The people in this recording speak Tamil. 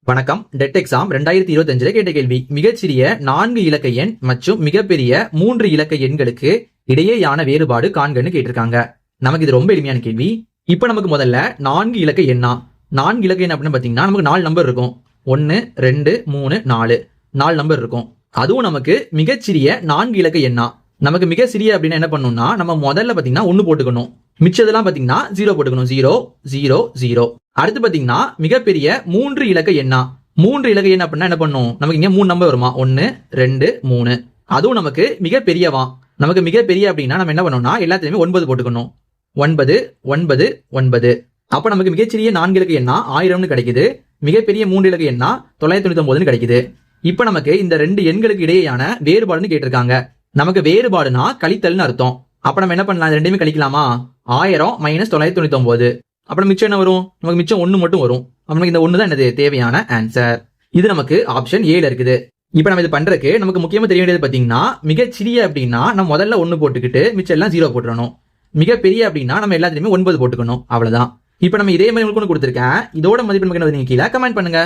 வணக்கம். டெட் எக்ஸாம் 2025 கேட்ட கேள்வி. மிகச்சிறிய 4 இலக்க எண் மற்றும் மிகப்பெரிய 3 இலக்க எண்களுக்கு இடையேயான வேறுபாடு காண்கன்னு கேட்டிருக்காங்க. நமக்கு இது ரொம்ப எளிமையான கேள்வி. இப்ப நமக்கு முதல்ல 4 இலக்க எண்ணா 4 இலக்க எண் அப்படின்னு பாத்தீங்கன்னா நமக்கு 4 நம்பர் இருக்கும். 1 2 3 4 நம்பர் இருக்கும். அதுவும் நமக்கு மிகச்சிறிய 4 இலக்க எண்ணா. நமக்கு மிக சிறிய அப்படின்னா என்ன பண்ணணும்னா நம்ம முதல்ல பாத்தீங்கன்னா 1 போட்டுக்கணும். மிச்சதெல்லாம் பாத்தீங்கன்னா 0 போட்டுக்கணும். 0 0 0. அடுத்து பாத்தீங்கன்னா மிகப்பெரிய 3 இலக்க எண்ணா 3 இலக்க எண் அப்படின்னா என்ன பண்ணும், நமக்கு இங்க 3 நம்பர் வருமா, 1 2 3. அதுவும் நமக்கு மிகப்பெரியவா. நமக்கு மிகப்பெரிய அப்படின்னா நம்ம என்ன பண்ணோம்னா எல்லாத்துலயுமே 9 போட்டுக்கணும். 9 9 9. அப்ப நமக்கு மிகச்சிறிய 4 இலக்க எண்ணா 1000 கிடைக்குது. மிகப்பெரிய 3 இலக்க எண்ணா 999 கிடைக்குது. இப்ப நமக்கு இந்த 2 எண்களுக்கு இடையேயான வேறுபாடுன்னு கேட்டிருக்காங்க. நமக்கு வேறுபாடுனா கழித்தல்னு அர்த்தம். அப்ப நம்ம என்ன பண்ணலாம், ரெண்டுமே கழிக்கலாமா? 1000 மைனஸ் 999. அப்புறம் மிச்சம் என்ன வரும், நமக்கு மிச்சம் 1 மட்டும் வரும். நமக்கு இந்த 1 தான் என்னது தேவையான ஆன்சர். இது நமக்கு ஆப்ஷன் ஏல இருக்குது. இப்ப நம்ம இது பண்றதுக்கு நமக்கு முக்கியமா தெரிய வேண்டியது பாத்தீங்கன்னா மிகச்சிறிய அப்படின்னா நம்ம முதல்ல 1 போட்டுக்கிட்டு மிச்சம் எல்லாம் 0 போட்டுறணும். மிகப்பெரிய அப்படின்னா நம்ம எல்லாத்துலயுமே 9 போட்டுக்கணும். அவ்வளவுதான். இப்ப நம்ம இதே மாதிரி உங்களுக்கு கொடுத்துருக்கேன். இதோட மதிப்பு நமக்கு என்ன, நீங்க கீழே கமெண்ட் பண்ணுங்க.